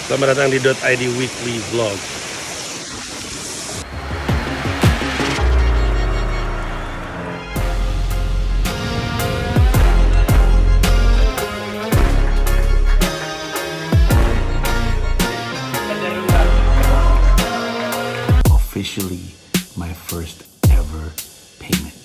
Selamat datang di .id Weekly Vlog. Officially my first ever payment.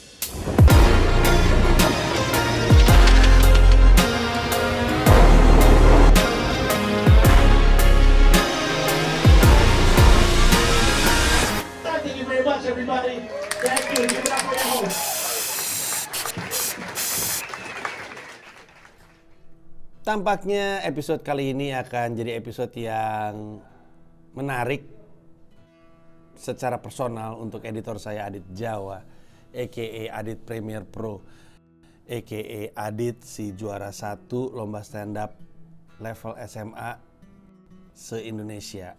Thank you very much, everybody. Thank you. Give it up for your host. Tampaknya episode kali ini akan jadi episode yang menarik secara personal untuk editor saya Adit Jawa, a.k.a. Adit Premier Pro, a.k.a. Adit si juara 1 lomba stand up level SMA se-Indonesia,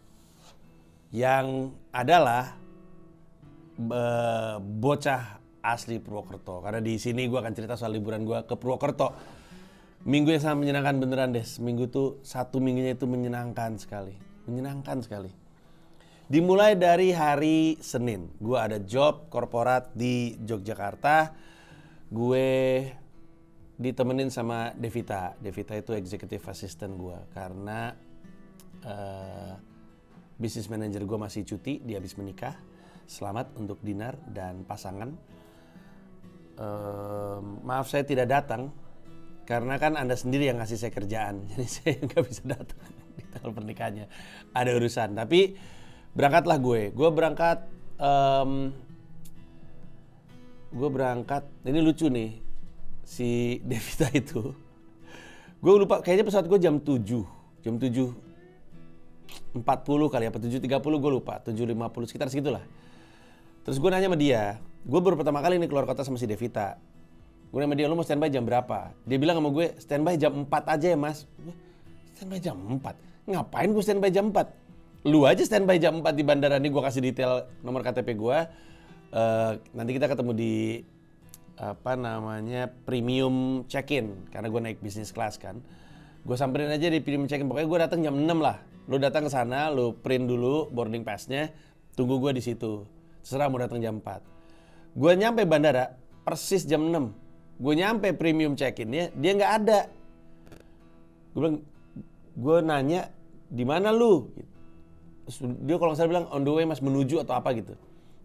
yang adalah bocah asli Purwokerto. Karena di sini gue akan cerita soal liburan gue ke Purwokerto. Minggu yang sangat menyenangkan beneran, Des. Minggu tuh, satu minggunya itu menyenangkan sekali. Menyenangkan sekali. Dimulai dari hari Senin, gue ada job korporat di Yogyakarta. Gue ditemenin sama Devita. Devita itu executive assistant gue. Karena business manager gue masih cuti, dia habis menikah. Selamat untuk Dinar dan pasangan. Maaf saya tidak datang. Karena kan Anda sendiri yang ngasih saya kerjaan. Jadi saya nggak bisa datang di tanggal pernikahannya. Ada urusan. Tapi berangkatlah gue. Gue berangkat. Ini lucu nih. Si Devita itu. Gue lupa. Kayaknya pesawat gue jam 7. Jam 7.40 kali apa. 7.30 gue lupa. 7.50 sekitar segitulah. Terus gue nanya sama dia. Gue baru pertama kali nih keluar kota sama si Devita. Gue nanya sama dia, lu mau standby jam berapa? Dia bilang sama gue, standby jam 4 aja ya mas. Standby jam 4? Ngapain gue standby jam 4? Lu aja standby jam 4 di bandara nih, gue kasih detail nomor KTP gue. Nanti kita ketemu di premium check-in. Karena gue naik business class kan. Gue samperin aja di premium check-in, pokoknya gue datang jam 6 lah. Lu datang ke sana, lu print dulu boarding pass-nya, tunggu gue di situ. Terserah mau datang jam 4. Gue nyampe bandara persis jam 6. Gue nyampe premium check-in-nya, dia nggak ada. Gue bilang, gue nanya, di mana lu? Terus dia kalau nggak salah bilang on the way mas, menuju atau apa gitu.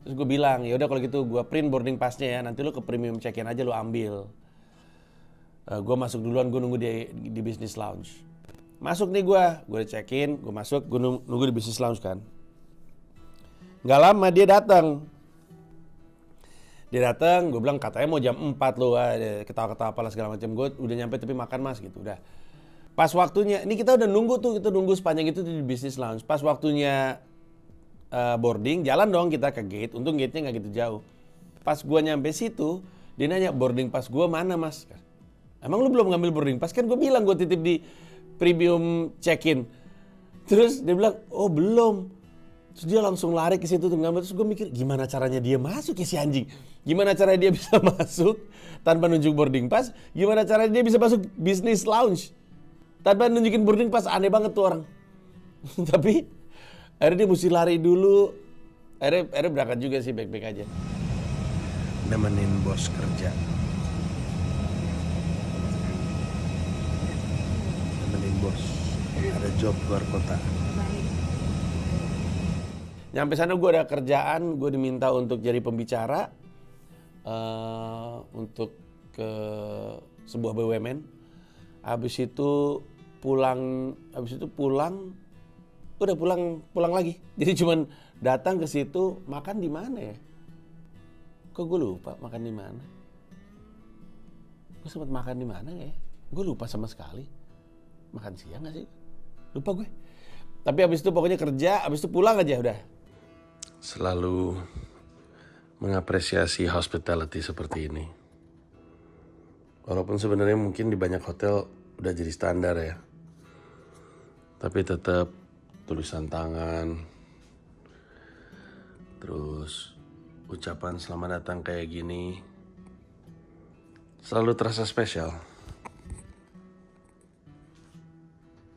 Terus gue bilang, ya udah kalau gitu gue print boarding pass-nya ya, nanti lu ke premium check-in aja lu ambil. Gue masuk duluan, gue nunggu di business lounge. Masuk nih gue udah check-in, gue masuk, gue nunggu di business lounge kan. Nggak lama dia datang. Dia datang, gue bilang katanya mau jam 4 loh, ketawa-ketawa apalah segala macam. Gue udah nyampe tapi makan mas gitu, udah. Pas waktunya, ini kita udah nunggu tuh, kita nunggu sepanjang itu di business lounge. Pas waktunya boarding, jalan dong kita ke gate. Untung gate-nya nggak gitu jauh. Pas gue nyampe situ, dia nanya boarding pass gue mana mas? Emang lu belum ngambil boarding pass? Kan gue bilang gue titip di premium check-in. Terus dia bilang, oh belum. Terus dia langsung lari ke situ tuh ngambil. Terus gue mikir gimana caranya dia masuk ya si anjing. Gimana caranya dia bisa masuk tanpa nunjuk boarding pass. Gimana caranya dia bisa masuk business lounge tanpa nunjukin boarding pass. Aneh banget tuh orang. Tapi akhirnya dia mesti lari dulu. Akhirnya berangkat juga sih, baik-baik aja. Nemenin bos kerja. Nemenin bos. Ada job luar kota. Nyampe sana gue ada kerjaan, gue diminta untuk jadi pembicara untuk ke sebuah BUMN. Habis itu pulang, udah pulang lagi. Jadi cuman datang ke situ, makan di mana ya? Kok gue lupa makan di mana? Gue sempat makan di mana ya? Gue lupa sama sekali. Makan siang nggak sih? Lupa gue. Tapi habis itu pokoknya kerja, habis itu pulang aja udah. Selalu mengapresiasi hospitality seperti ini. Walaupun sebenarnya mungkin di banyak hotel udah jadi standar ya. Tapi tetap tulisan tangan, terus ucapan selamat datang kayak gini selalu terasa spesial.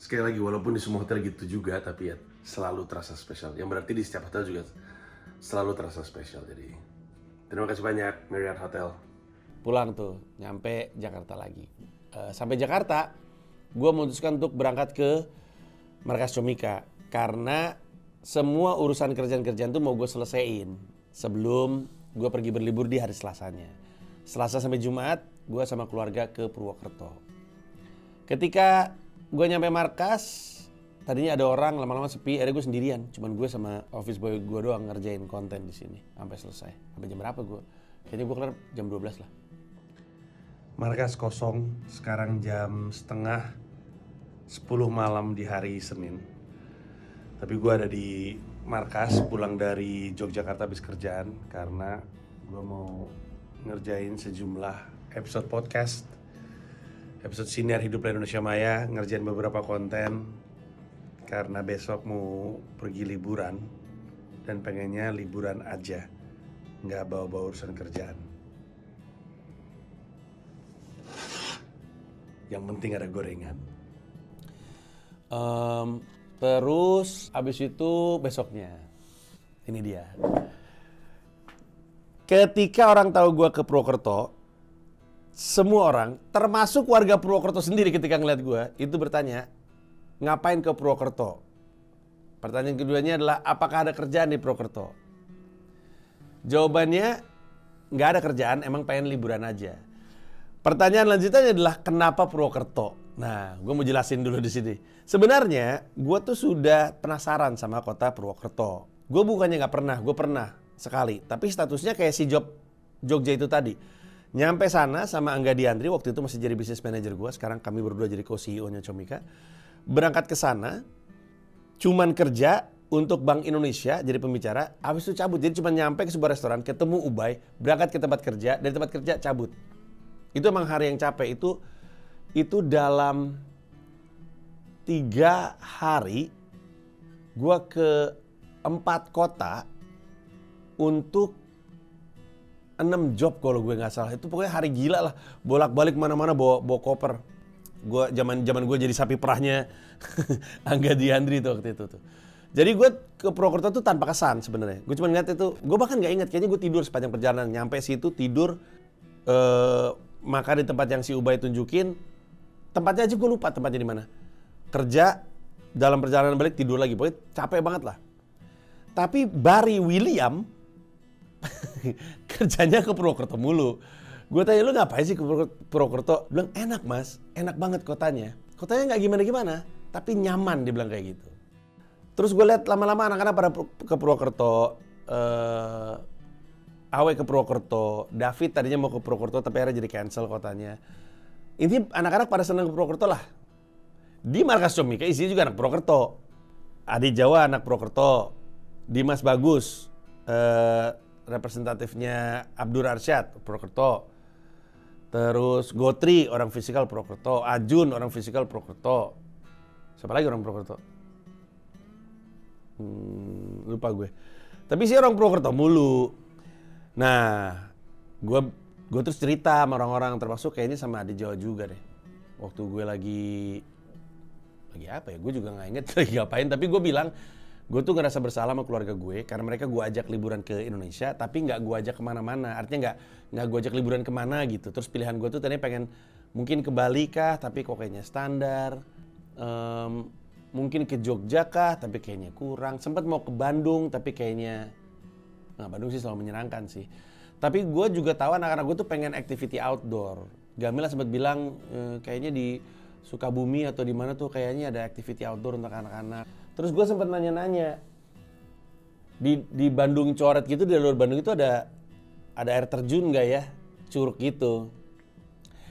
sekali lagi walaupun di semua hotel gitu juga, tapi ya selalu terasa spesial. Yang berarti di setiap hotel juga selalu terasa spesial. Jadi terima kasih banyak Marriott Hotel. Pulang tuh, nyampe Jakarta lagi. Sampai Jakarta, gue memutuskan untuk berangkat ke markas Comika. Karena semua urusan kerjaan-kerjaan tuh mau gue selesaiin sebelum gue pergi berlibur di hari Selasanya. Selasa sampai Jumat, gue sama keluarga ke Purwokerto. Ketika gue nyampe markas, tadinya ada orang, lama-lama sepi, akhirnya gue sendirian. Cuman gue sama office boy gue doang ngerjain konten di sini sampai selesai. Sampai jam berapa gue? Kayaknya gue kelar jam 12 lah. Markas kosong, sekarang jam setengah 10 malam di hari Senin. Tapi gue ada di markas, pulang dari Yogyakarta habis kerjaan. Karena gue mau ngerjain sejumlah episode podcast, episode Siniar Hidup Indonesia Maya, ngerjain beberapa konten. Karena besok mau pergi liburan, dan pengennya liburan aja, nggak bawa-bawa urusan kerjaan. Yang penting ada gorengan. Terus abis itu besoknya, ini dia. Ketika orang tahu gue ke Purwokerto, semua orang, termasuk warga Purwokerto sendiri ketika ngeliat gue, itu bertanya, ngapain ke Purwokerto? Pertanyaan keduanya adalah, apakah ada kerjaan di Purwokerto? Jawabannya, nggak ada kerjaan, emang pengen liburan aja. Pertanyaan lanjutannya adalah, kenapa Purwokerto? Nah, gue mau jelasin dulu di sini. Sebenarnya, gue tuh sudah penasaran sama kota Purwokerto. Gue bukannya nggak pernah, gue pernah sekali. Tapi statusnya kayak si Jogja itu tadi. Nyampe sana sama Angga Diandri, waktu itu masih jadi business manager gue. Sekarang kami berdua jadi co-CEO-nya Comika. Berangkat ke sana, cuman kerja untuk Bank Indonesia jadi pembicara, habis itu cabut. Jadi cuma nyampe ke sebuah restoran, ketemu Ubay, berangkat ke tempat kerja, dari tempat kerja cabut. Itu emang hari yang capek. Itu dalam 3 hari gua ke 4 kota untuk 6 job kalau gue nggak salah. Itu pokoknya hari gila lah, bolak-balik mana-mana bawa koper. Gue zaman gue jadi sapi perahnya Angga Diandri tuh waktu itu tuh. Jadi gue ke Purwokerto tuh tanpa kesan sebenarnya. Gue cuma ngeliat itu, gue bahkan nggak ingat, kayaknya gue tidur sepanjang perjalanan. Nyampe situ tidur, makan di tempat yang si Ubay tunjukin. Tempatnya aja gue lupa tempatnya di mana. Kerja, dalam perjalanan balik tidur lagi, pokoknya capek banget lah. Tapi Barry William kerjanya ke Purwokerto mulu. Gue tanya, lu ngapain sih ke Purwokerto? Bilang, enak mas, enak banget kotanya. Kotanya nggak gimana-gimana, tapi nyaman, dia bilang kayak gitu. Terus gue lihat lama-lama anak-anak pada ke Purwokerto, Awe ke Purwokerto, David tadinya mau ke Purwokerto tapi akhirnya jadi cancel kotanya. Ini anak-anak pada senang ke Purwokerto lah. Di markas Comika isinya juga anak Purwokerto. Adi Jawa anak Purwokerto, Dimas Bagus, representatifnya Abdur Arsyad Purwokerto. Terus Gotri orang fisikal Purwokerto, Ajun orang fisikal Purwokerto. Siapa lagi orang Purwokerto? Lupa gue. Tapi sih orang Purwokerto mulu. Nah, gue terus cerita sama orang-orang, termasuk kayaknya sama Adi Jawa juga deh. Waktu gue lagi apa ya? Gue juga nggak inget lagi ngapain. Tapi gue bilang, gue tuh ngerasa bersalah sama keluarga gue karena mereka gue ajak liburan ke Indonesia, tapi nggak gue ajak kemana-mana. Artinya nggak gue ajak liburan kemana gitu. Terus pilihan gue tuh tadinya pengen mungkin ke Bali kah, tapi kok kayaknya standar. Mungkin ke Jogja kah, tapi kayaknya kurang. Sempat mau ke Bandung, tapi kayaknya, nah Bandung sih selalu menyenangkan sih. Tapi gue juga tahu anak-anak gue tuh pengen activity outdoor. Gamila sempat bilang kayaknya di Sukabumi atau di mana tuh kayaknya ada activity outdoor untuk anak-anak. Terus gue sempat nanya-nanya, di Bandung Coret gitu, di luar Bandung itu ada air terjun nggak ya, curug gitu.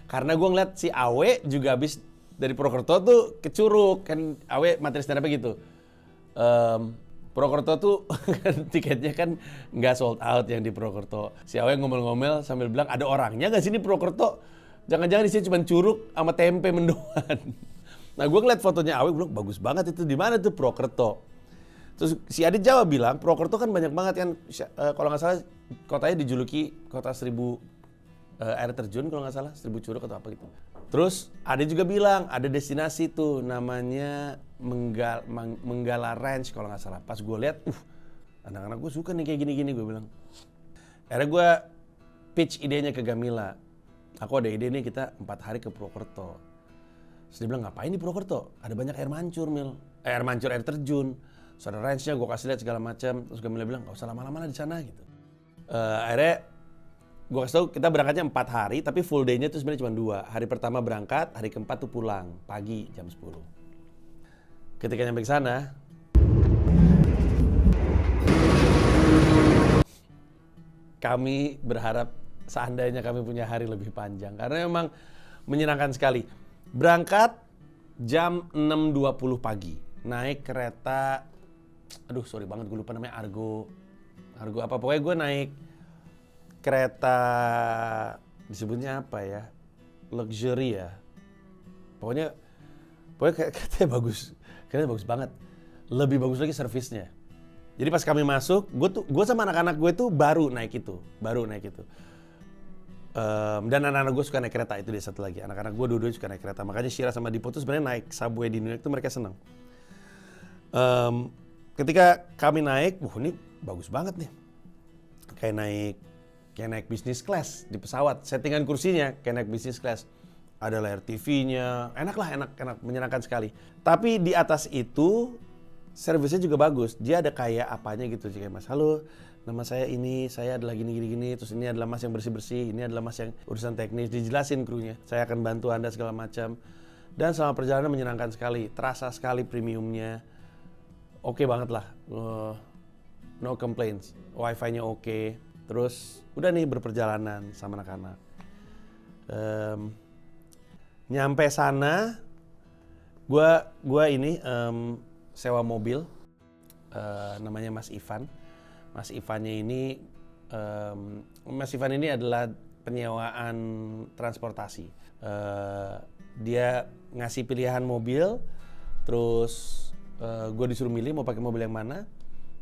Karena gue ngeliat si Awe juga habis dari Purwokerto tuh ke Curug, kan Awe materi stand up gitu. Purwokerto tuh tiketnya kan nggak sold out yang di Purwokerto. Si Awe ngomel-ngomel sambil bilang, ada orangnya nggak sini Purwokerto? Jangan-jangan di sini cuma curug sama tempe mendoan. Nah gue ngeliat fotonya Awe, bilang bagus banget itu, di mana tuh Purwokerto? Terus si Adit Jawa bilang, Purwokerto kan banyak banget kan, kalau nggak salah kotanya dijuluki kota 1000 air terjun kalau nggak salah, Seribu Curug atau apa gitu. Terus ada juga bilang ada destinasi tuh namanya Menggala Ranch kalau nggak salah. Pas gue lihat, anak-anak gue suka nih kayak gini-gini, gue bilang. Akhirnya gue pitch idenya ke Gamila. Aku ada ide nih, kita 4 hari ke Purwokerto. Terus dia bilang, ngapain di Purwokerto? Ada banyak air mancur, air mancur, air terjun. Terus ada ranch-nya, gue kasih lihat segala macam. Terus Gamila bilang, gak usah lama-lama lah di sana gitu. Akhirnya gue kasih tau kita berangkatnya 4 hari, tapi full day-nya tuh sebenarnya cuma 2. Hari pertama berangkat, hari keempat tuh pulang pagi jam 10. Ketika nyampe ke sana, kami berharap seandainya kami punya hari lebih panjang karena memang menyenangkan sekali. Berangkat jam 6.20 pagi, naik kereta, aduh sorry banget gue lupa namanya, Argo apa, pokoknya gue naik kereta disebutnya apa ya, luxury ya, pokoknya katanya bagus banget, lebih bagus lagi servisnya. Jadi pas kami masuk, gue sama anak-anak gue tuh baru naik itu. Dan anak-anak gue suka naik kereta, itu dia satu lagi. Anak-anak gue dua-duanya suka naik kereta. Makanya Shira sama Dipo tuh sebenarnya naik subway di New York tuh mereka senang. Ketika kami naik, ini bagus banget nih. Kayak naik business class di pesawat. Settingan kursinya kayak naik business class. Ada layar TV-nya, enak, menyenangkan sekali. Tapi di atas itu servisnya juga bagus. Dia ada kayak apanya gitu, kayak Mas, halo, nama saya ini, saya adalah gini, terus ini adalah Mas yang bersih-bersih, ini adalah Mas yang urusan teknis, dijelasin krunya. Saya akan bantu Anda segala macam. Dan selama perjalanan menyenangkan sekali, terasa sekali premiumnya. Oke banget lah, no complaints, wifi-nya oke. Terus udah nih berperjalanan sama anak-anak. Nyampe sana, gua ini sewa mobil, namanya Mas Ivan. Mas Ivan ini adalah penyewaan transportasi. Dia ngasih pilihan mobil, terus gue disuruh milih mau pakai mobil yang mana,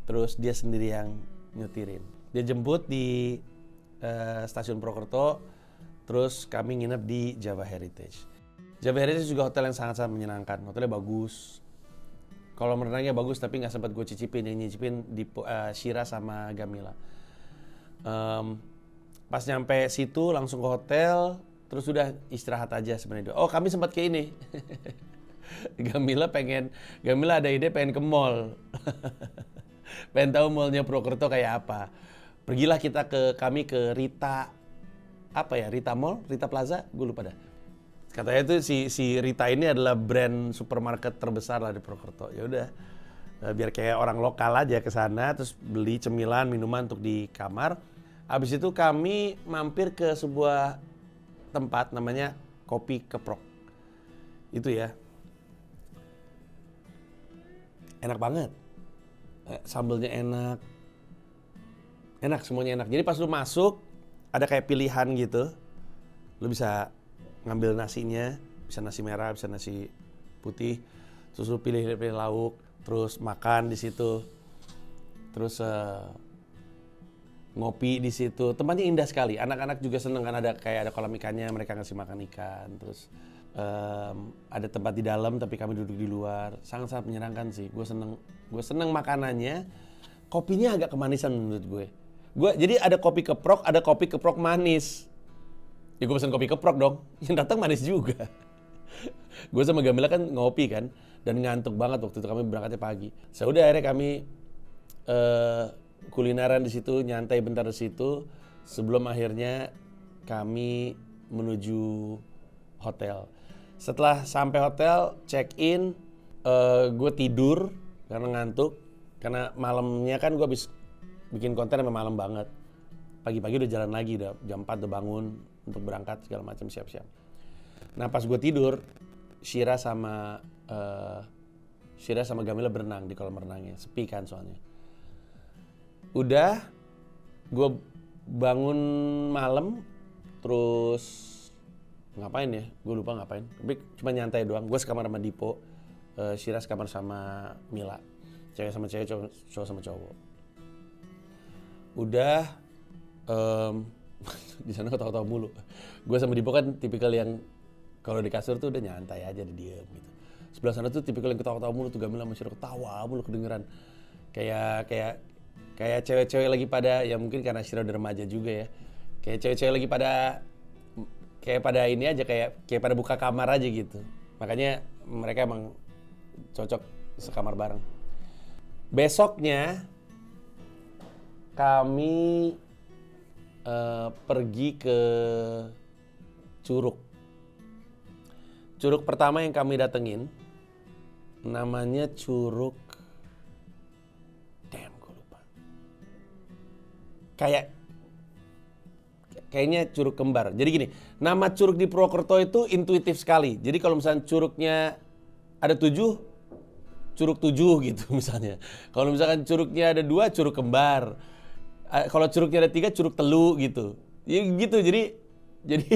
terus dia sendiri yang nyetirin. Dia jemput di stasiun Purwokerto, terus kami nginep di Java Heritage. Java Heritage juga hotel yang sangat-sangat menyenangkan, hotelnya bagus. Kalau renangnya bagus tapi nggak sempat gue cicipin, yang nyicipin di Shira sama Gamila. Pas nyampe situ langsung ke hotel, terus udah istirahat aja sebenarnya. Oh kami sempat ke ini, Gamila ada ide pengen ke mall, pengen tahu mallnya Purwokerto kayak apa. Pergilah kami ke Rita Mall, Rita Plaza, gue lupa dah. Katanya itu si Rita ini adalah brand supermarket terbesar lah di Purwokerto. Ya udah, biar kayak orang lokal aja ke sana, terus beli cemilan, minuman untuk di kamar. Habis itu kami mampir ke sebuah tempat namanya Kopi Keprok. Itu ya, enak banget. Sambelnya enak, semuanya enak. Jadi pas lu masuk ada kayak pilihan gitu, lu bisa ngambil nasinya, bisa nasi merah, bisa nasi putih, terus lu pilih lauk, terus makan di situ, terus ngopi di situ. Tempatnya indah sekali. Anak-anak juga seneng kan, ada kolam ikannya, mereka ngasih makan ikan. Terus ada tempat di dalam, tapi kami duduk di luar. Sangat-sangat menyenangkan sih. Gue seneng makanannya. Kopinya agak kemanisan menurut gue. Jadi ada kopi keprok manis. Ya gue pesen kopi keprok dong, yang datang manis juga. Gue sama Gamila kan ngopi kan, dan ngantuk banget waktu itu, kami berangkatnya pagi. Sudah akhirnya kami kulineran di situ, nyantai bentar di situ, sebelum akhirnya kami menuju hotel. Setelah sampai hotel, check in, gue tidur karena ngantuk, karena malamnya kan gue habis bikin konten sampai malam banget. Pagi-pagi udah jalan lagi, udah jam 4 udah bangun untuk berangkat segala macam, siap-siap. Nah pas gue tidur, Shira sama Gamila berenang di kolam renangnya, sepi kan soalnya. Udah, gue bangun malam, terus ngapain ya? Gue lupa ngapain. Tapi cuma nyantai doang. Gue sekamar sama Dipo, Shira sekamar sama Mila, cewek sama cewek, cowok sama cowok. Udah, Di sana ketawa-ketawa mulu. Gue sama Dipo kan tipikal yang kalau di kasur tuh udah nyantai aja, diem gitu. Sebelah sana tuh tipikal yang ketawa-ketawa mulu tuh, Gamila sama Shiro ketawa mulu kedengeran. Kayak cewek-cewek lagi pada, ya mungkin karena Shiro udah remaja juga ya. Kayak cewek-cewek lagi pada ini aja, kayak pada buka kamar aja gitu. Makanya mereka emang cocok sekamar bareng. Besoknya kami pergi ke Curug. Curug pertama yang kami datengin namanya Curug, gue lupa. Kayaknya Curug Kembar. Jadi gini, nama curug di Purwokerto itu intuitif sekali. Jadi kalau misalnya curugnya ada 7, Curug 7 gitu misalnya. Kalau misalkan curugnya ada 2, Curug Kembar. Kalau curugnya ada 3, Curug Telu gitu. Ya gitu. Jadi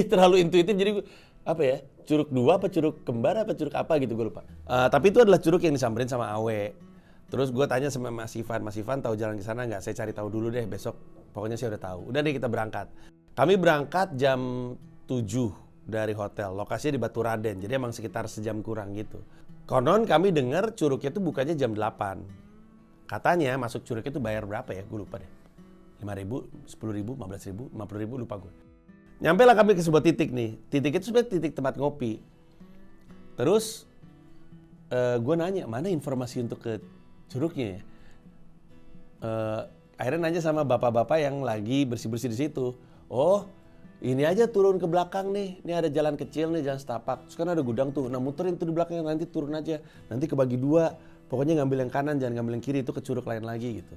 terlalu intuitif. Jadi apa ya? Curug 2 apa Curug Kembar apa Curug apa gitu, gue lupa. Tapi itu adalah curug yang disamperin sama Awe. Terus gue tanya sama Mas Ivan tahu jalan ke sana nggak? Saya cari tahu dulu deh besok. Pokoknya saya udah tahu. Udah deh kita berangkat. Kami berangkat jam 7 dari hotel. Lokasinya di Baturaden. Jadi emang sekitar sejam kurang gitu. Konon kami dengar curugnya itu bukanya jam 8. Katanya masuk curugnya itu bayar berapa ya? Gue lupa deh. 5.000, 10.000, 15.000, 50.000, lupa gue. Nyampe lah kami ke sebuah titik nih. Titik itu sebenarnya titik tempat ngopi. Terus gue nanya, mana informasi untuk ke curugnya ya? Akhirnya nanya sama bapak-bapak yang lagi bersih-bersih di situ. Oh, ini aja turun ke belakang nih. Ini ada jalan kecil nih, jalan setapak. Terus kan ada gudang tuh. Nah muterin tuh di belakangnya, nanti turun aja. Nanti kebagi 2. Pokoknya ngambil yang kanan, jangan ngambil yang kiri. Itu ke curug lain lagi gitu.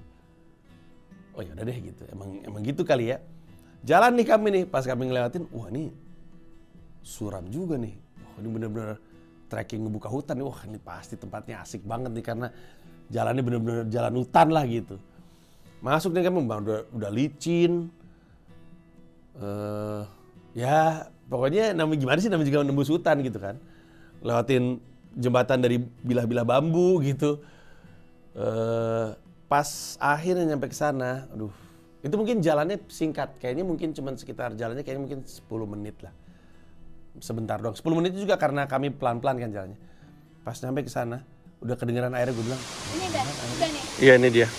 Oh ya udah deh gitu. Emang gitu kali ya. Jalan nih kami nih. Pas kami ngelewatin, wah ini suram juga nih. Wah ini bener-bener trekking ngebuka hutan nih. Wah ini pasti tempatnya asik banget nih. Karena jalannya bener-bener jalan hutan lah gitu. Masuk nih kami, udah licin. Ya pokoknya namanya gimana sih, namanya juga nembus hutan gitu kan. Lewatin jembatan dari bilah-bilah bambu gitu. Pas akhirnya nyampe ke sana, aduh, itu mungkin jalannya singkat. Kayaknya mungkin cuma sekitar jalannya kayaknya mungkin 10 menit lah. Sebentar doang. 10 menit itu juga karena kami pelan-pelan kan jalannya. Pas nyampe ke sana, udah kedengeran airnya, gue bilang, Ini udah nih. iya ini dia.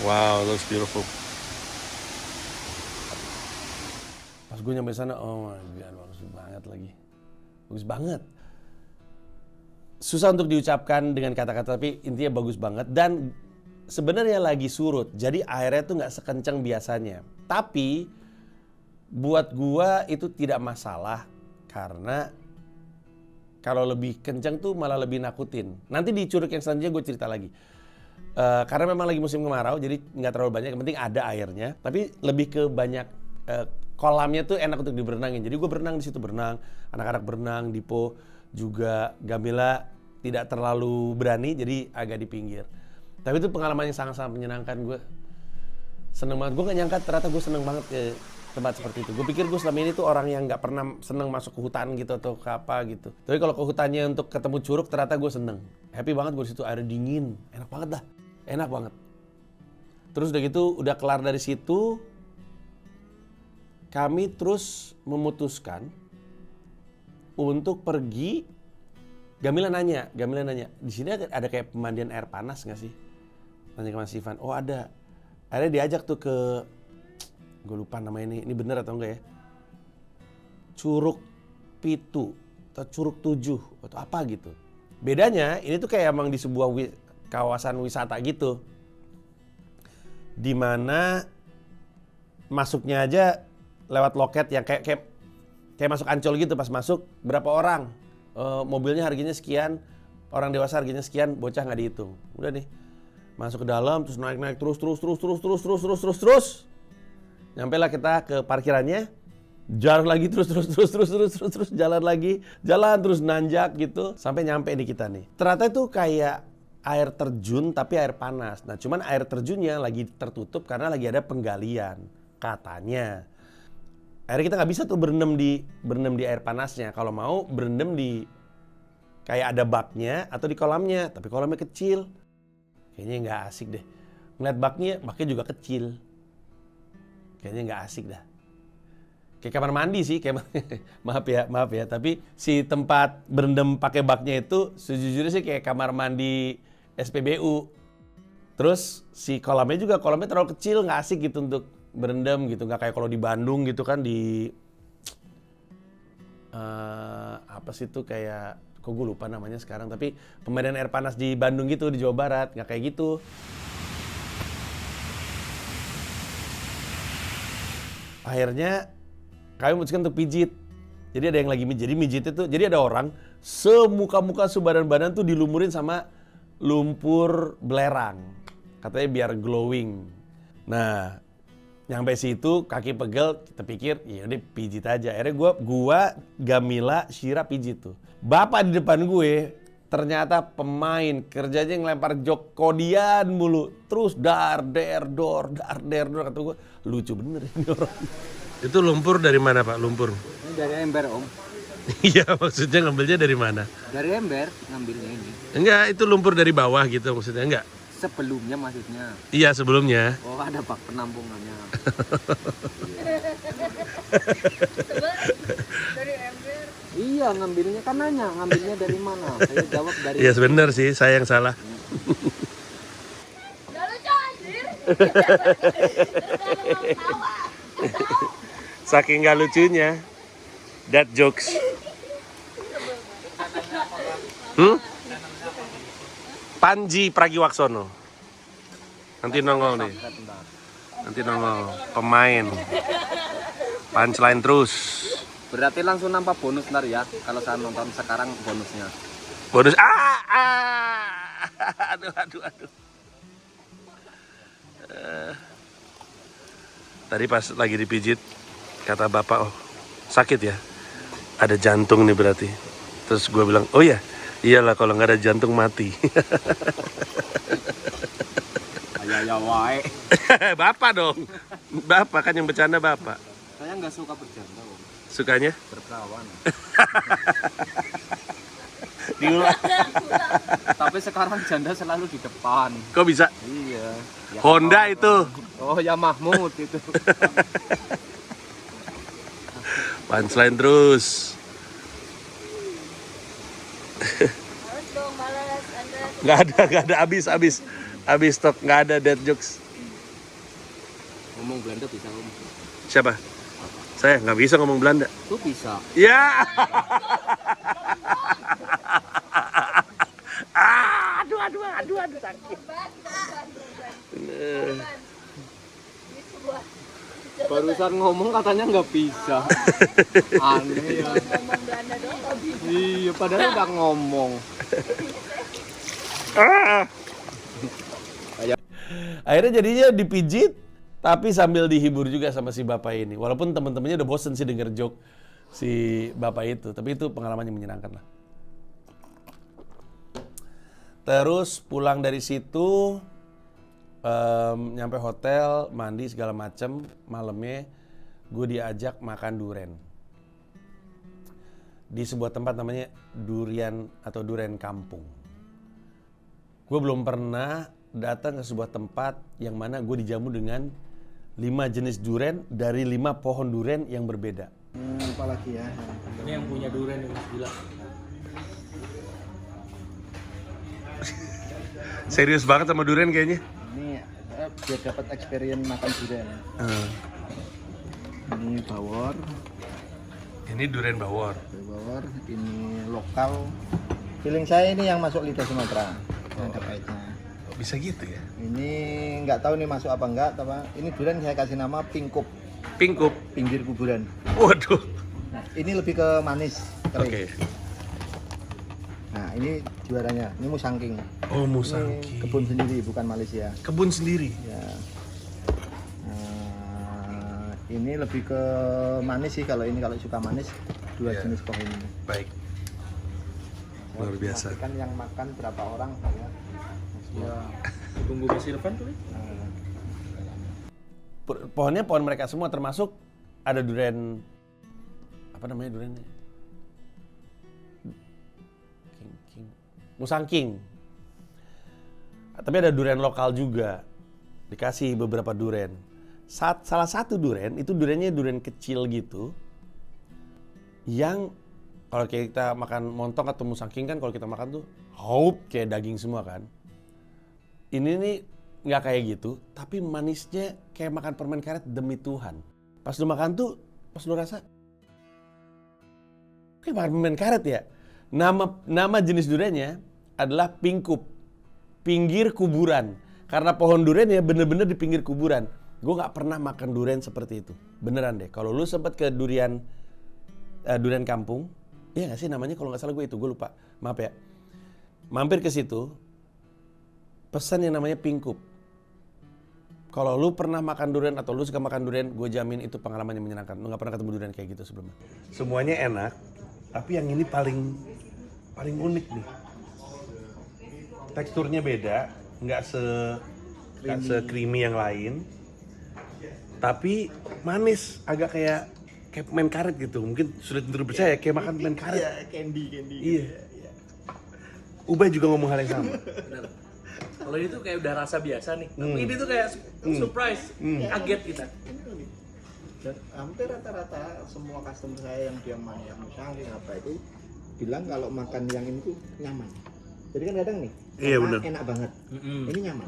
Wow, looks beautiful. Pas gue nyampe sana, oh my god, bagus banget lagi. Bagus banget. Susah untuk diucapkan dengan kata-kata, tapi intinya bagus banget. Dan sebenarnya lagi surut, jadi airnya tuh nggak sekencang biasanya. Tapi buat gua itu tidak masalah, karena kalau lebih kencang tuh malah lebih nakutin. Nanti di curug yang selanjutnya gue cerita lagi. Karena memang lagi musim kemarau, jadi nggak terlalu banyak. Yang penting ada airnya, tapi lebih ke banyak kolamnya tuh enak untuk diberenangin. Jadi gue berenang di situ, anak-anak berenang, Dipo juga, Gamila tidak terlalu berani, jadi agak di pinggir. Tapi itu pengalaman yang sangat-sangat menyenangkan. Gue seneng banget. Gue gak nyangka ternyata gue seneng banget ke tempat seperti itu. Gue pikir gue selama ini tuh orang yang gak pernah seneng masuk ke hutan gitu atau ke apa gitu. Tapi kalau ke hutannya untuk ketemu curug, ternyata gue seneng. Happy banget gue di situ, airnya dingin, enak banget dah, enak banget. Terus udah gitu, udah kelar dari situ, kami terus memutuskan untuk pergi. Gamila nanya, di sini ada kayak pemandian air panas nggak sih? Tanya ke Mas Ivan, oh ada. Akhirnya diajak tuh ke, gue lupa namanya ini bener atau enggak ya? Curug Pitu atau Curug 7 atau apa gitu. Bedanya ini tuh kayak emang di sebuah kawasan wisata gitu, dimana masuknya aja lewat loket yang kayak masuk Ancol gitu. Pas masuk berapa orang? Mobilnya harganya sekian, orang dewasa harganya sekian, bocah nggak dihitung. Udah nih, masuk ke dalam, terus naik terus. Nyampe lah kita ke parkirannya, jalan lagi terus, jalan terus nanjak gitu, sampai nyampe nih kita nih. Ternyata itu kayak air terjun tapi air panas. Nah cuman air terjunnya lagi tertutup karena lagi ada penggalian, katanya. Akhirnya kita nggak bisa tuh berenam di air panasnya. Kalau mau berendam di kayak ada baknya atau di kolamnya, tapi kolamnya kecil. Kayaknya nggak asik deh. Ngeliat baknya juga kecil. kayaknya nggak asik dah. Kayak kamar mandi sih, kayak maaf ya. Tapi si tempat berendam pakai baknya itu sejujurnya sih kayak kamar mandi SPBU. Terus si kolamnya terlalu kecil, nggak asik gitu untuk berendam gitu. Nggak kayak kalau di Bandung gitu kan di apa sih itu kayak, kok gue lupa namanya sekarang. Tapi pemandian air panas di Bandung gitu, di Jawa Barat, nggak kayak gitu. Akhirnya kami memutuskan untuk pijit. Jadi ada yang lagi mijit. Jadi mijit itu, jadi ada orang semuka-muka sebadan-badan tuh dilumurin sama lumpur belerang. Katanya biar glowing. Nah, nyampe situ kaki pegel, kita pikir ya udah pijit aja. Akhirnya gua Gamila, Syira pijit tuh. Bapak di depan gue ternyata pemain, kerjanya ngelempar jok kodian mulu. Terus dar der dor kata gue, lucu bener ini orang. Itu lumpur dari mana Pak, lumpur? Ini dari ember Om. Iya, maksudnya ngambilnya dari mana? Dari ember ngambilnya ini. Enggak, itu lumpur dari bawah gitu maksudnya, enggak? Sebelumnya maksudnya. Iya, sebelumnya. Oh, ada bak penampungannya. Dari ember. Iya, ngambilnya kan nanya, ngambilnya dari mana? Saya jawab dari. Iya, bener sih, saya yang salah. Gak lucu anjir. Saking gak lucunya, that jokes. Panji Pragiwaksono. Nanti nongol nih. Nanti nongol pemain. Punchline terus. Berarti langsung nampak bonus ntar ya. Kalau saya nonton sekarang bonusnya. Bonus. Aduh. Tadi pas lagi dipijit, kata bapak, oh sakit ya? Ada jantung nih berarti. Terus gue bilang, oh ya, iyalah kalau nggak ada jantung mati. Ya wae. Bapak dong. Bapak kan yang bercanda bapak. Saya nggak suka bercanda Om. Sukanya? Berperawan. Diulang. Tapi sekarang janda selalu di depan. Kok bisa? Iya. Ya, Honda itu. Oh ya Mahmud itu. Punchline terus. Males dong, males. Nggak ada, habis stok, nggak ada dead jokes. Ngomong Belanda bisa Om. Siapa? Saya nggak bisa ngomong Belanda. Tuh bisa. Ya. Aduh sakit. Barusan ngomong katanya nggak bisa. Aneh ya. Ngomong Belanda doang gak bisa. Iya, padahal udah ngomong. Akhirnya jadinya dipijit, tapi sambil dihibur juga sama si bapak ini. Walaupun teman-temannya udah bosen sih denger joke si bapak itu, tapi itu pengalaman yang menyenangkan lah. Terus pulang dari situ, nyampe hotel, mandi segala macem, malamnya gue diajak makan duren di sebuah tempat namanya Durian atau Duren Kampung. Gue belum pernah datang ke sebuah tempat yang mana gue dijamu dengan 5 jenis duren dari 5 pohon duren yang berbeda. Apalagi ya. Ini yang punya duren yang gila. Serius banget sama duren kayaknya. Ini biar dapat experience makan durian. Ini bawor, Ini duren bawor. ini lokal. Feeling saya ini yang masuk lidah Sumatera. Ada pahitnya. Bisa gitu ya? Ini nggak tahu nih masuk apa enggak, tapi ini durian saya kasih nama pingkup, Pingkup. pinggir kuburan. Waduh. Nah, ini lebih ke manis, kering. Oke. Nah, ini juaranya. Ini musangking. Oh, Ini musangking. kebun sendiri, bukan Malaysia. Kebun sendiri. Ya. Ini lebih ke manis sih, kalau ini kalau suka manis, dua Ya. jenis pohon ini. Baik. Luar biasa. Kan yang makan berapa orang saya. Ya, tunggu Mas Irfan tuh. Pohonnya pohon mereka semua, termasuk ada duren, apa namanya durennya? Musangking. Tapi ada duren lokal juga. Dikasih beberapa duren. salah satu durian, itu duriannya durian kecil gitu, yang kalau kita makan montong atau musangking kan kalau kita makan tuh kayak daging semua kan. Ini nih nggak kayak gitu, tapi manisnya kayak makan permen karet demi Tuhan. Pas lu makan tuh, pas lu rasa kayak makan permen karet ya. Nama jenis duriannya adalah pingkup, pinggir kuburan. Karena pohon duriannya bener-bener di pinggir kuburan. Gue nggak pernah makan durian seperti itu, beneran deh. Kalau lu sempet ke durian kampung, iya nggak sih namanya, kalau nggak salah gue lupa, maaf ya. Mampir ke situ, pesan yang namanya pingkup. Kalau lu pernah makan durian atau lu suka makan durian, gue jamin itu pengalaman yang menyenangkan. Lu nggak pernah ketemu durian kayak gitu sebelumnya. Semuanya enak, tapi yang ini paling unik nih. Teksturnya beda, nggak se creamy yang lain, tapi manis, agak kayak permen karet gitu. Mungkin sulit untuk dipercaya, kayak makan permen karet. Iya, candy. Iya. Ubay juga ngomong hal yang sama. Kalau ini tuh kayak udah rasa biasa nih. Tapi ini tuh kayak surprise, kaget kita. Dan hampir rata-rata semua customer saya yang dia yang musangking apa itu bilang kalau makan yang ini tuh nyaman. Jadi kan kadang nih, Iya, bener. enak banget. Ini nyaman.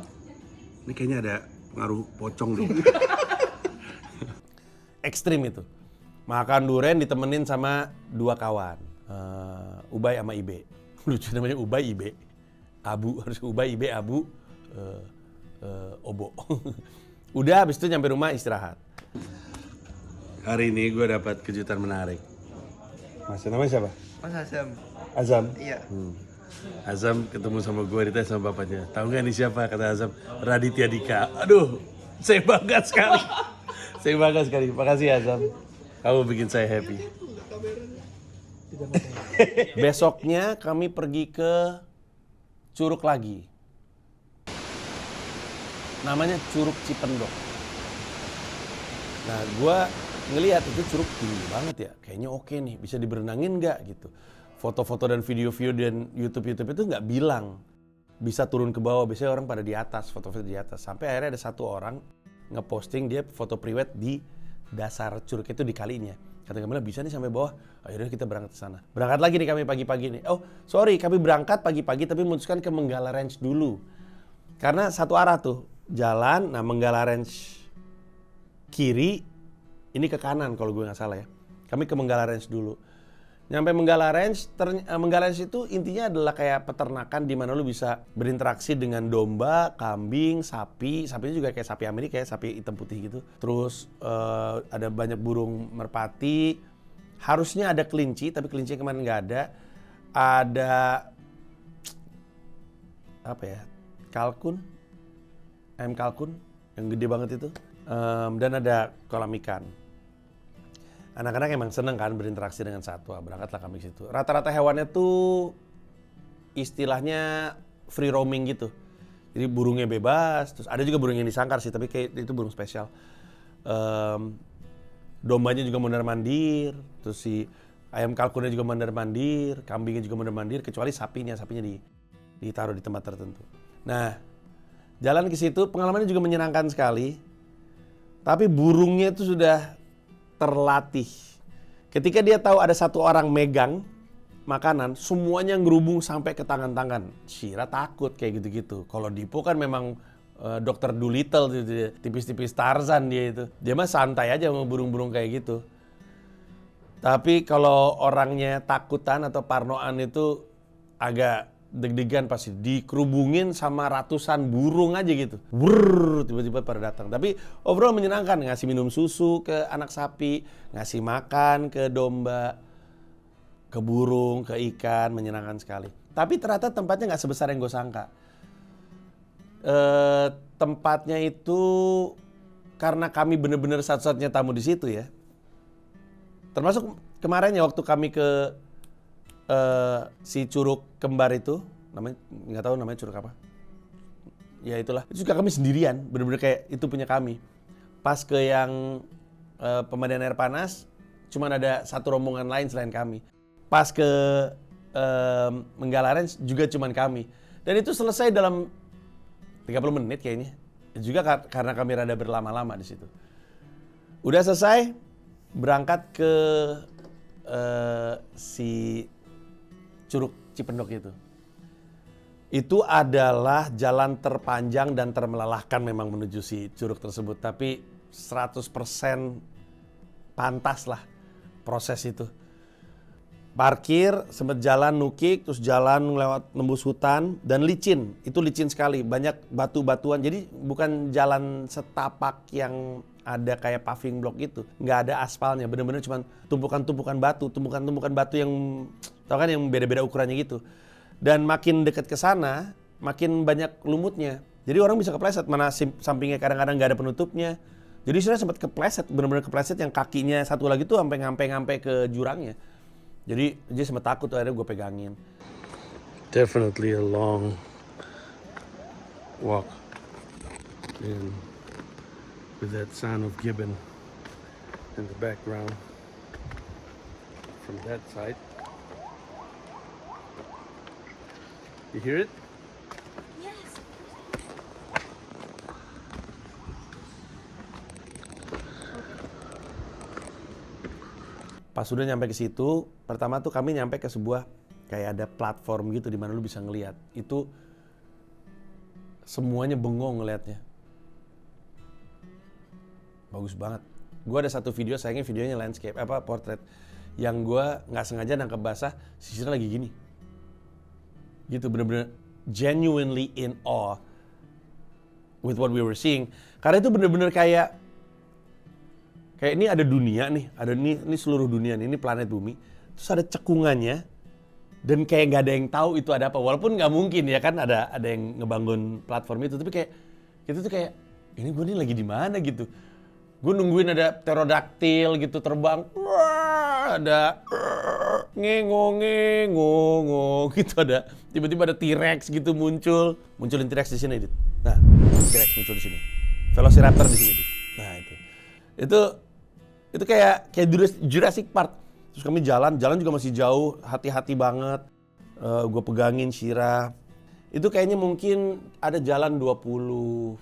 Ini kayaknya ada pengaruh pocong deh. Ekstrim itu. Makan durian ditemenin sama dua kawan. Ubay sama Ibe. Lucu namanya Ubay, Ibe. Abu, harus Ubay, Ibe, Abu, Obo. Udah, habis itu nyampe rumah istirahat. Hari ini gue dapat kejutan menarik. Mas, namanya siapa? Mas Azam. Azam? Iya. Azam ketemu sama gue, ditanya sama bapaknya. Tahu nggak ini siapa? Kata Azam, Raditya Dika. Aduh, saya bangga sekali. Saya bangga sekali. Makasih Azam. Kamu bikin saya happy. Besoknya kami pergi ke Curug lagi. Namanya Curug Cipendok. Nah, gue ngelihat itu curug tinggi banget ya. Kayaknya oke nih, bisa diberenangin nggak gitu. Foto-foto dan video-video dan YouTube itu nggak bilang bisa turun ke bawah. Biasanya orang pada di atas, foto-foto di atas. Sampai akhirnya ada satu orang ngeposting dia foto priwet di dasar curug itu, di kalinya. Kata kami bisa nih sampai bawah. Akhirnya kita berangkat ke sana. Berangkat lagi nih kami pagi-pagi nih. Oh, sorry, kami berangkat pagi-pagi tapi memutuskan ke Menggala Ranch dulu. Karena satu arah tuh jalan. Nah, Menggala Ranch kiri, ini ke kanan kalau gue nggak salah ya. Kami ke Menggala Ranch dulu. Nyampe Menggala Ranch, Menggala Ranch itu intinya adalah kayak peternakan di mana lu bisa berinteraksi dengan domba, kambing, sapi. Sapinya juga kayak sapi Amerika, kayak sapi hitam putih gitu. Terus ada banyak burung merpati. Harusnya ada kelinci, tapi kelinci kemarin nggak ada. Ada apa ya? Kalkun, ayam kalkun yang gede banget itu. Dan ada kolam ikan. Anak-anak emang seneng kan berinteraksi dengan satwa, berangkatlah kami ke situ. Rata-rata hewannya tuh istilahnya free roaming gitu. Jadi burungnya bebas, terus ada juga burung yang disangkar sih, tapi kayak itu burung spesial. Dombanya juga mondar-mandir, terus si ayam kalkunnya juga mondar-mandir, kambingnya juga mondar-mandir, kecuali sapinya ditaruh di tempat tertentu. Nah, jalan ke situ pengalamannya juga menyenangkan sekali. Tapi burungnya itu sudah terlatih. Ketika dia tahu ada satu orang megang makanan, semuanya ngerubung sampai ke tangan-tangan. Shira takut kayak gitu-gitu. Kalau Dipo kan memang Dr. Dolittle, tipis-tipis Tarzan dia itu. Dia mah santai aja sama burung-burung kayak gitu. Tapi kalau orangnya takutan atau parnoan itu agak deg-degan, pasti dikerubungin sama ratusan burung aja gitu. Brrrr, tiba-tiba pada datang. Tapi overall menyenangkan, ngasih minum susu ke anak sapi, ngasih makan ke domba, ke burung, ke ikan, menyenangkan sekali. Tapi ternyata tempatnya nggak sebesar yang gue sangka. Tempatnya itu karena kami bener-bener satu-satunya tamu di situ ya. Termasuk kemarin ya waktu kami ke si curug kembar itu, namanya nggak tahu namanya curug apa. Ya itulah, itu juga kami sendirian, bener-bener kayak itu punya kami. Pas ke yang pemandian air panas, cuman ada satu rombongan lain selain kami. Pas ke Menggala Ranch juga cuman kami. Dan itu selesai dalam 30 menit kayaknya. Juga karena kami rada berlama-lama di situ. Udah selesai, berangkat ke si Curug Cipendok itu. Itu adalah jalan terpanjang dan termelelahkan memang menuju si curug tersebut. Tapi 100% pantas lah proses itu. Parkir, sempet jalan nukik, terus jalan lewat nembus hutan dan licin. Itu licin sekali, banyak batu-batuan. Jadi bukan jalan setapak yang ada kayak paving block gitu. Nggak ada aspalnya, bener-bener cuma tumpukan-tumpukan batu yang tau kan yang beda-beda ukurannya gitu. Dan makin dekat ke sana, makin banyak lumutnya. Jadi orang bisa kepleset, mana sampingnya kadang-kadang nggak ada penutupnya. Jadi saya sempat kepleset, benar-benar kepleset yang kakinya satu lagi tuh sampai ngampe ke jurangnya. Jadi dia sempat takut tuh, akhirnya gue pegangin. Definitely a long walk. And with that sound of gibbon in the background from that side. You hear it? Yes. Pas udah nyampe ke situ, pertama tuh kami nyampe ke sebuah kayak ada platform gitu di mana lu bisa ngelihat. Itu semuanya bengong ngelihatnya. Bagus banget. Gue ada satu video, sayangnya videonya landscape, portrait. Yang gue nggak sengaja nangkep basah, sisirnya lagi gini. Gitu, bener-bener genuinely in awe with what we were seeing. Karena itu bener-bener kayak ini ada dunia nih, ada ini seluruh dunia nih, ini planet bumi. Terus ada cekungannya dan kayak nggak ada yang tahu itu ada apa. Walaupun nggak mungkin ya kan ada yang ngebangun platform itu, tapi kayak itu tuh kayak ini gue nih lagi di mana gitu. Gue nungguin ada pterodaktil gitu terbang. Wah, ada ngengong gitu, ada tiba-tiba ada T-Rex gitu munculin T-Rex di sini, Dit. Nah, T-Rex muncul di sini. Velociraptor di sini, Dit. Nah, itu kayak Jurassic Park. Terus kami jalan juga masih jauh, hati-hati banget. Gue pegangin Shira. Itu kayaknya mungkin ada jalan 25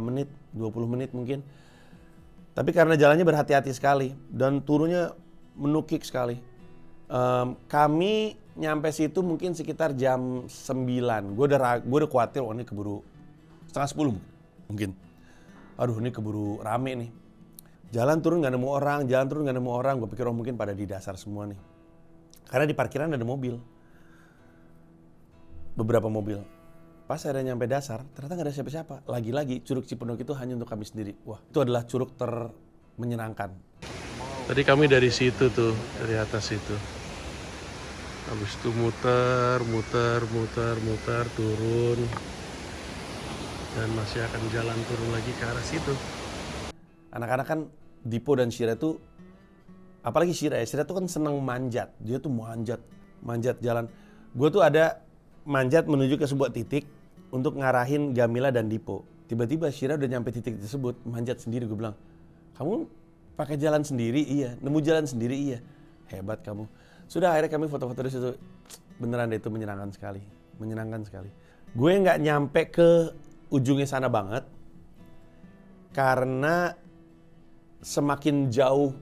menit, 20 menit mungkin. Tapi karena jalannya berhati-hati sekali dan turunnya menukik sekali. Kami nyampe situ mungkin sekitar jam 9. Gue udah khawatir, ini keburu setengah 10 mungkin. Aduh, ini keburu rame nih. Jalan turun nggak nemu orang. Gue pikir mungkin pada di dasar semua nih. Karena di parkiran ada mobil. Beberapa mobil. Pas saya nyampe dasar, ternyata nggak ada siapa-siapa. Lagi-lagi Curug Cipendok itu hanya untuk kami sendiri. Wah, itu adalah curug menyenangkan. Tadi kami dari situ tuh, dari atas itu. Habis itu muter, turun. Dan masih akan jalan turun lagi ke arah situ. Anak-anak kan, Dipo dan Shira tuh, apalagi Shira tuh kan seneng manjat. Dia tuh manjat jalan. Gue tuh ada manjat menuju ke sebuah titik untuk ngarahin Gamila dan Dipo. Tiba-tiba Shira udah nyampe titik tersebut, manjat sendiri. Gue bilang, kamu pakai jalan sendiri? Iya. Nemu jalan sendiri? Iya. Hebat kamu. Sudah, akhirnya kami foto-foto di situ. Beneran deh, itu menyenangkan sekali. Gue nggak nyampe ke ujungnya sana banget, karena semakin jauh,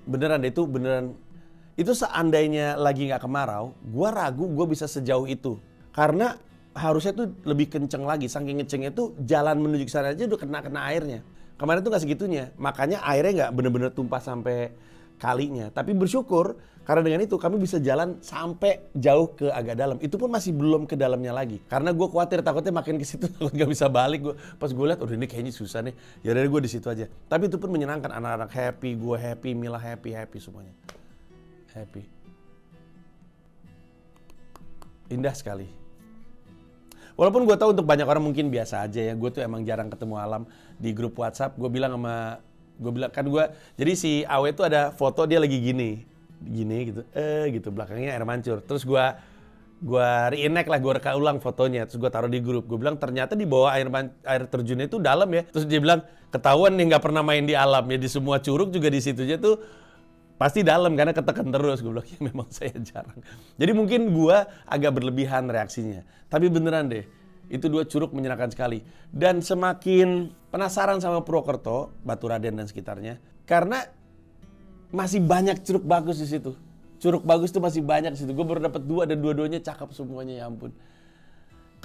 beneran itu seandainya lagi nggak kemarau, gue ragu gue bisa sejauh itu. Karena harusnya tuh lebih kenceng lagi, saking kencengnya tuh jalan menuju ke sana aja udah kena airnya. Kemarin tuh nggak segitunya, makanya airnya nggak bener-bener tumpah sampai kalinya. Tapi bersyukur karena dengan itu kami bisa jalan sampai jauh ke agak dalam. Itu pun masih belum ke dalamnya lagi. Karena gue khawatir takutnya makin ke situ takut nggak bisa balik. Pas gue lihat, ini kayaknya susah nih. Ya udah gue di situ aja. Tapi itu pun menyenangkan, anak-anak happy, gue happy, Mila happy semuanya. Happy. Indah sekali. Walaupun gue tahu untuk banyak orang mungkin biasa aja ya. Gue tuh emang jarang ketemu alam. Di grup WhatsApp gue bilang kan jadi si Awe tuh ada foto dia lagi gini gitu, gitu belakangnya air mancur. Terus gue reenact lah, gue reka ulang fotonya, terus gue taruh di grup. Gue bilang ternyata di bawah air terjunnya itu dalam ya. Terus dia bilang ketahuan nih nggak pernah main di alam ya, di semua curug juga di situnya tuh pasti dalam karena ketekan terus. Gue bilang ya memang saya jarang. Jadi mungkin gue agak berlebihan reaksinya. Tapi beneran deh, Itu 2 curug menyenangkan sekali. Dan semakin penasaran sama Purwokerto, Baturaden dan sekitarnya, karena masih banyak curug bagus di situ. Curug bagus tuh masih banyak di situ. Gue baru dapat 2 dan dua-duanya cakep semuanya, ya ampun.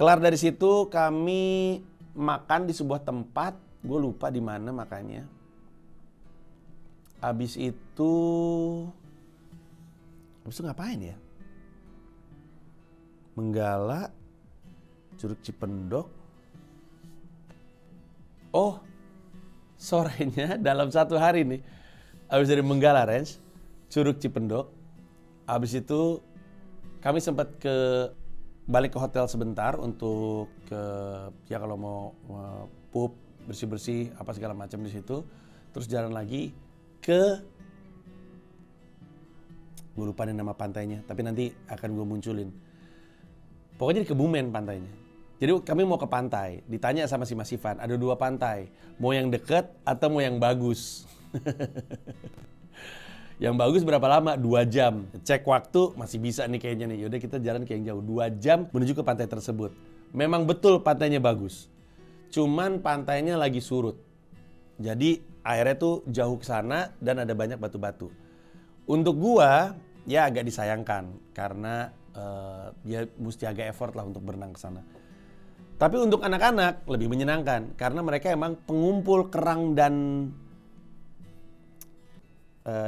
Kelar dari situ kami makan di sebuah tempat, gue lupa di mana makannya. Habis itu ngapain ya? Menggala, Curug Cipendok. Oh, sorenya dalam 1 hari nih, habis dari Menggala Ranch, Curug Cipendok. Habis itu kami sempat balik ke hotel sebentar untuk ya kalau mau pup, bersih-bersih apa segala macam di situ. Terus jalan lagi ke, gue lupa nih nama pantainya, tapi nanti akan gue munculin. Pokoknya di Kebumen pantainya. Jadi kami mau ke pantai, ditanya sama si Mas Ivan, ada 2 pantai, mau yang deket atau mau yang bagus. Yang bagus berapa lama? 2 jam. Cek waktu, masih bisa nih kayaknya nih. Yaudah kita jalan ke yang jauh, 2 jam menuju ke pantai tersebut. Memang betul pantainya bagus, cuman pantainya lagi surut. Jadi airnya tuh jauh ke sana dan ada banyak batu-batu. Untuk gua ya agak disayangkan karena ya mesti agak effort lah untuk berenang ke sana. Tapi untuk anak-anak lebih menyenangkan karena mereka emang pengumpul kerang dan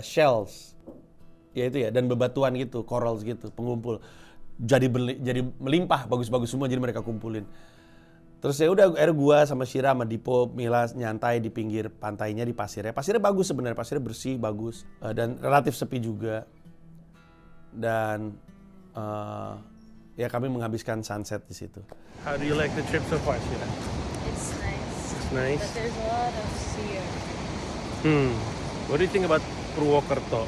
shells. Ya itu ya, dan bebatuan gitu, corals gitu, pengumpul. Jadi melimpah, bagus-bagus semua jadi mereka kumpulin. Terus ya udah akhirnya gua sama Shira sama Dipo Mila nyantai di pinggir pantainya di pasirnya. Pasirnya bagus sebenarnya, pasirnya bersih, bagus dan relatif sepi juga. Dan ya kami menghabiskan sunset di situ. How do you like the trip so far, Shira? It's nice. It's nice. But there's a lot of sea. What do you think about Purwokerto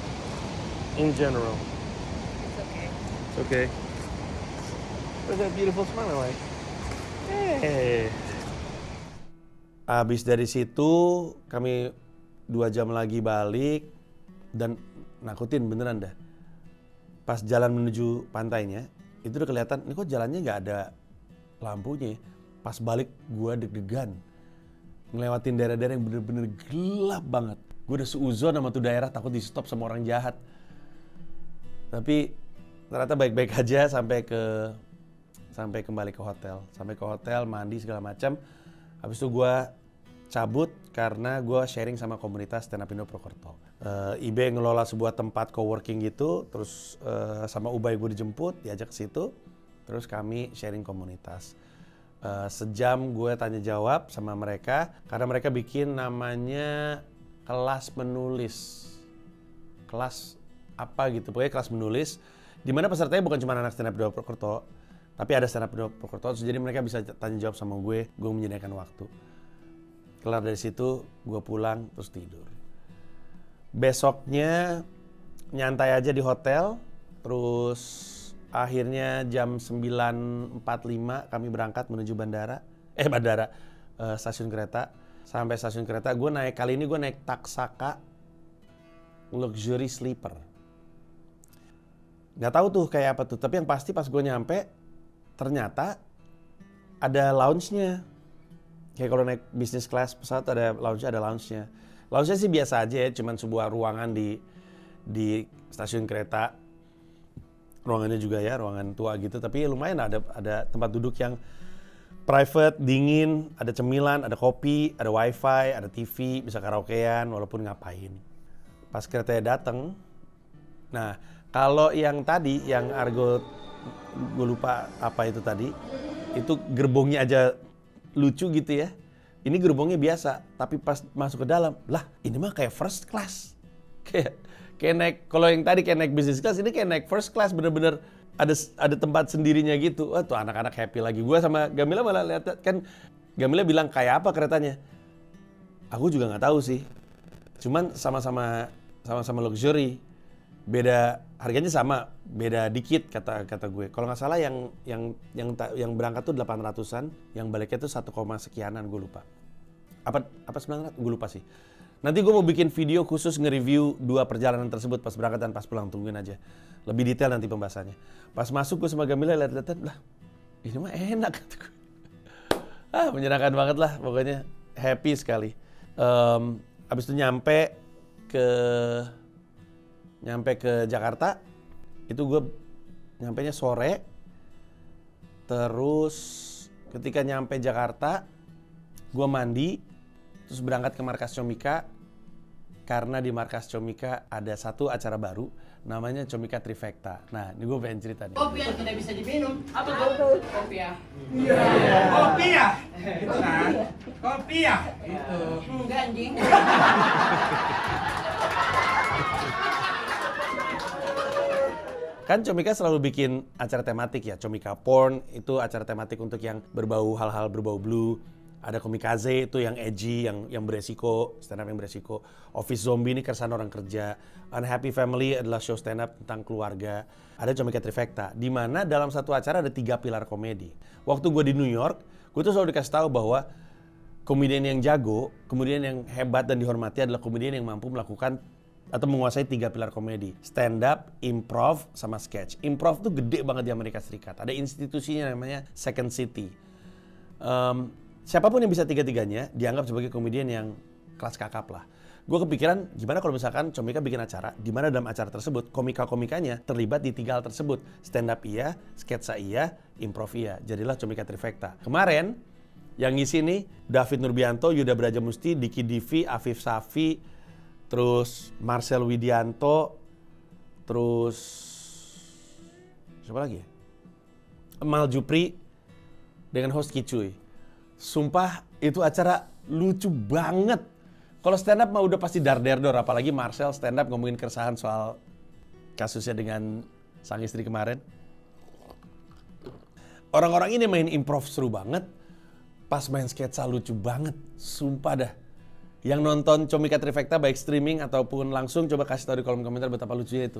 in general? It's okay. It's okay. What's that beautiful smile like? Hey. Abis dari situ kami 2 jam lagi balik dan nakutin beneran dah. Pas jalan menuju pantainya itu udah kelihatan, ini kok jalannya nggak ada lampunya. Pas balik gua deg-degan ngelewatin daerah-daerah yang bener-bener gelap banget. Gue udah seuzon sama tuh daerah, takut di stop sama orang jahat. Tapi ternyata baik-baik aja sampai kembali ke hotel. Sampai ke hotel, mandi segala macam. Habis itu gue cabut karena gue sharing sama komunitas Stand Up Indo Purwokerto. Ibe ngelola sebuah tempat coworking gitu, terus sama Ubay gue dijemput, diajak ke situ. Terus kami sharing komunitas. Sejam gue tanya jawab sama mereka karena mereka bikin namanya kelas menulis. Kelas apa gitu, pokoknya kelas menulis di mana pesertanya bukan cuma anak Stand Up Indo Purwokerto, tapi ada Stand Up Indo Purwokerto, jadi mereka bisa tanya jawab sama gue menyediakan waktu. Kelar dari situ gue pulang terus tidur. Besoknya nyantai aja di hotel, terus akhirnya jam 9.45 kami berangkat menuju stasiun kereta. Sampai stasiun kereta, kali ini gue naik Taksaka Luxury Sleeper. Nggak tahu tuh kayak apa tuh, tapi yang pasti pas gue nyampe, ternyata ada lounge-nya. Kayak kalau naik business class pesawat ada lounge-nya. Lounge-nya sih biasa aja ya, cuman sebuah ruangan di stasiun kereta. Ruangannya juga ya, ruangan tua gitu, tapi lumayan ada tempat duduk yang private, dingin, ada cemilan, ada kopi, ada wifi, ada TV, bisa karaokean walaupun ngapain. Pas keretanya datang, nah kalau yang tadi, yang Argo, gue lupa apa itu tadi, itu gerbongnya aja lucu gitu ya. Ini gerbongnya biasa, tapi pas masuk ke dalam, lah ini mah kayak first class. Kayak naik, kalau yang tadi kayak naik business class, ini kayak naik first class, bener-bener ada tempat sendirinya gitu. Wah tuh anak-anak happy lagi. Gue sama Gamila malah lihat kan, Gamila bilang kayak apa keretanya. Aku juga nggak tahu sih. Cuman sama-sama luxury. Beda harganya sama, beda dikit kata gue. Kalau nggak salah yang berangkat tuh 800-an, yang baliknya tuh 1, sekianan gue lupa. Apa 900? Gue lupa sih. Nanti gue mau bikin video khusus nge-review 2 perjalanan tersebut, pas berangkat dan pas pulang, tungguin aja. Lebih detail nanti pembahasannya. Pas masuk gue sama Gamila lihat-lihat, lah ini mah enak kata gue. Menyenangkan banget lah, pokoknya happy sekali. Abis itu nyampe ke Jakarta, itu gue nyampenya sore. Terus ketika nyampe Jakarta, gue mandi, terus berangkat ke markas Comika. Karena di markas Comika ada satu acara baru, namanya Comika Trifecta. Nah, ini gue pengen cerita nih. Kopi yang tidak bisa diminum. Apa tuh? Kopi ya. Kopi ya? Itu kan? Kopi ya? Itu. Enggak anjing. Kan Comika selalu bikin acara tematik ya. Comika Porn itu acara tematik untuk yang berbau hal-hal berbau blue. Ada Komikaze itu yang edgy, yang beresiko, stand up yang beresiko. Office Zombie ini keresahan orang kerja. Unhappy Family adalah show stand up tentang keluarga. Ada Comika Trifecta, di mana dalam satu acara ada 3 pilar komedi. Waktu gue di New York, gue tuh selalu dikasih tahu bahwa komedian yang jago, komedian yang hebat dan dihormati adalah komedian yang mampu melakukan atau menguasai 3 pilar komedi. Stand up, improv, sama sketch. Improv tuh gede banget di Amerika Serikat. Ada institusinya namanya Second City. Siapapun yang bisa 3-3-nya dianggap sebagai komedian yang kelas kakap lah. Gue kepikiran gimana kalau misalkan Comika bikin acara, di mana dalam acara tersebut komika-komikanya terlibat di 3 hal tersebut. Stand up iya, sketsa iya, improv iya. Jadilah Comika Trifecta. Kemarin yang ngisi nih David Nurbianto, Yuda Brajamusti, Diki Divi, Afif Safi, terus Marcel Widianto, terus siapa lagi ya? Mal Jupri dengan host Kicuy. Sumpah itu acara lucu banget. Kalau stand up mah udah pasti dar-der-dor, apalagi Marcel stand up ngomongin keresahan soal kasusnya dengan sang istri kemarin. Orang-orang ini main improv seru banget, pas main sketsa lucu banget, sumpah dah. Yang nonton Comika Trifecta baik streaming ataupun langsung, coba kasih tahu di kolom komentar betapa lucunya itu.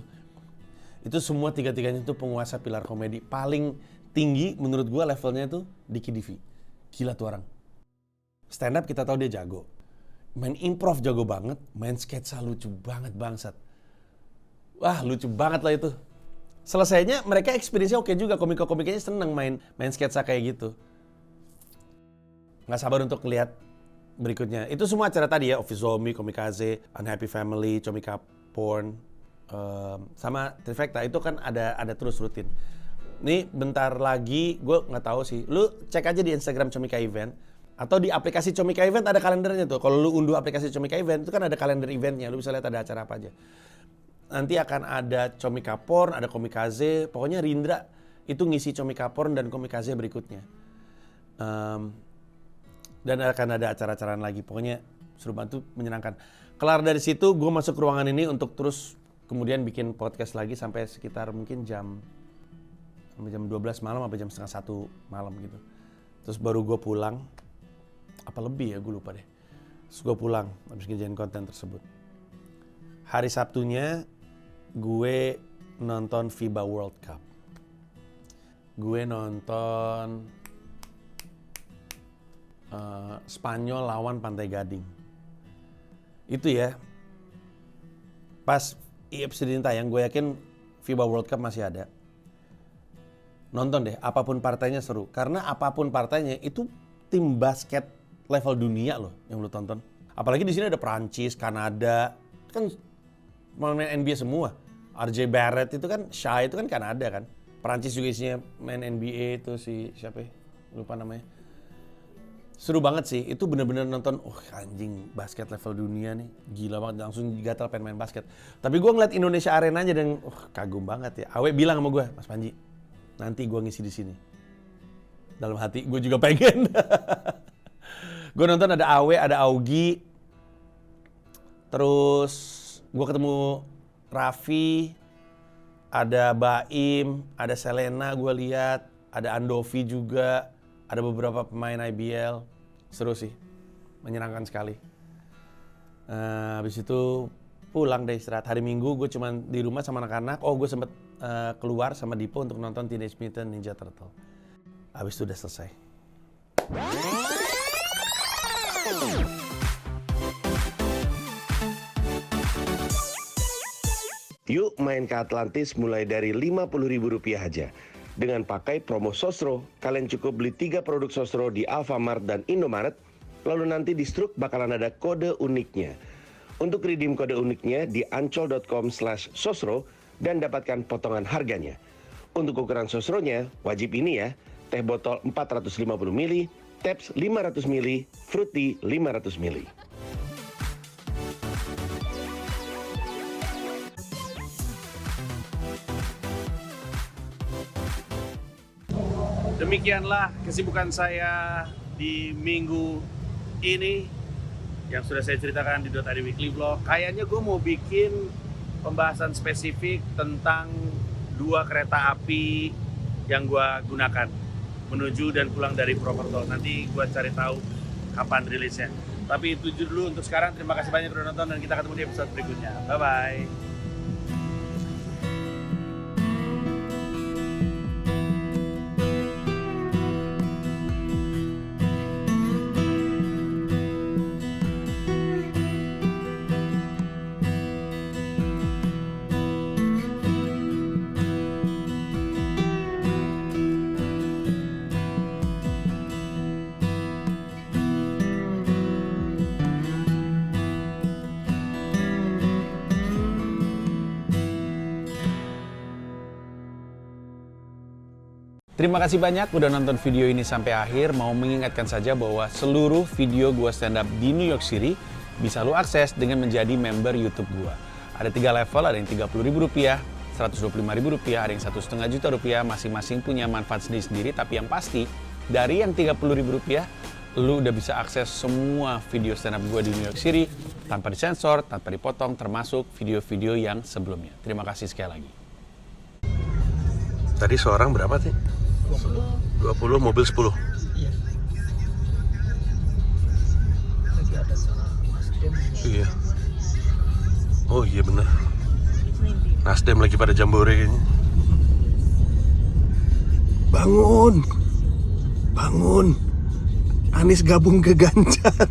Itu semua 3-3-nya itu penguasa pilar komedi. Paling tinggi menurut gua levelnya itu Diki Divi. Gila tuh orang. Stand up kita tahu dia jago. Main improv jago banget, main sketsa lucu banget bangsat. Wah, lucu banget lah itu. Selesainya mereka experience-nya oke juga, komika-komikanya seneng main sketsa kayak gitu. Nggak sabar untuk lihat berikutnya. Itu semua acara tadi ya, Office Zombie, Komikaze, Unhappy Family, Comika Porn, sama Trifecta itu kan ada terus rutin. Nih bentar lagi, gue nggak tahu sih. Lu cek aja di Instagram Comika Event atau di aplikasi Comika Event ada kalendernya tuh. Kalau lu unduh aplikasi Comika Event itu kan ada kalender eventnya. Lu bisa lihat ada acara apa aja. Nanti akan ada Comika Porn, ada Komikaze. Pokoknya Rindra itu ngisi Comika Porn dan Komikaze berikutnya. Dan akan ada acara-acaraan lagi. Pokoknya seru banget tuh, menyenangkan. Kelar dari situ, gue masuk ruangan ini untuk terus kemudian bikin podcast lagi sampai sekitar mungkin jam 12 malam sampai jam setengah 1 malam gitu. Terus baru gue pulang, apa lebih ya gue lupa deh. Terus gue pulang habis ngerjain konten tersebut. Hari Sabtunya gue nonton FIBA World Cup. Gue nonton Spanyol lawan Pantai Gading. Itu ya, pas episode ini tayang, gue yakin FIBA World Cup masih ada. Nonton deh, apapun partainya seru. Karena apapun partainya itu tim basket level dunia loh yang lu tonton. Apalagi di sini ada Prancis, Kanada, kan main NBA semua. RJ Barrett itu kan, Shai itu kan Kanada kan. Prancis juga isinya main NBA itu si siapa ya? Lupa namanya. Seru banget sih, itu bener-bener nonton, anjing basket level dunia nih. Gila banget, langsung gatal pengen main basket. Tapi gue ngeliat Indonesia Arenanya dan kagum banget ya. Awe bilang sama gue, Mas Panji, nanti gue ngisi di sini. Dalam hati gue juga pengen. Gue nonton ada Awe, ada Augie. Terus gue ketemu Raffi, ada Baim, ada Selena gue lihat, ada Andovi juga, ada beberapa pemain IBL. Seru sih, menyenangkan sekali. Habis itu pulang deh istirahat. Hari Minggu gue cuma di rumah sama anak-anak. Gue sempet keluar sama Dipo untuk nonton Teenage Mutant Ninja Turtle. Habis itu udah selesai. Yuk main ke Atlantis mulai dari Rp50.000 aja. Dengan pakai promo Sosro, kalian cukup beli 3 produk Sosro di Alfamart dan Indomaret, lalu nanti di struk bakalan ada kode uniknya. Untuk redeem kode uniknya di ancol.com/sosro dan dapatkan potongan harganya. Untuk ukuran Sosronya, wajib ini ya, teh botol 450 ml, Tabs 500 ml, Fruity 500 ml. Demikianlah kesibukan saya di minggu ini yang sudah saya ceritakan di .id Weekly Vlog. Kayaknya gue mau bikin pembahasan spesifik tentang 2 kereta api yang gue gunakan menuju dan pulang dari Purwokerto. Nanti gue cari tahu kapan rilisnya. Tapi itu dulu untuk sekarang. Terima kasih banyak sudah nonton dan kita ketemu di episode berikutnya. Bye-bye. Terima kasih banyak udah nonton video ini sampai akhir. Mau mengingatkan saja bahwa seluruh video gue stand up di New York City bisa lo akses dengan menjadi member YouTube gue. Ada 3 level, ada yang Rp30.000, Rp125.000, ada yang Rp1,5 juta, masing-masing punya manfaat sendiri-sendiri. Tapi yang pasti, dari yang Rp30.000, lo udah bisa akses semua video stand up gue di New York City tanpa disensor, tanpa dipotong, termasuk video-video yang sebelumnya. Terima kasih sekali lagi. Tadi seorang berapa sih? 20, mobil 10. Iya. Lagi ada sana Nasdem. Iya. Oh iya benar. Nasdem lagi pada jambore kayaknya. Bangun. Bangun. Anies gabung ke Ganjar.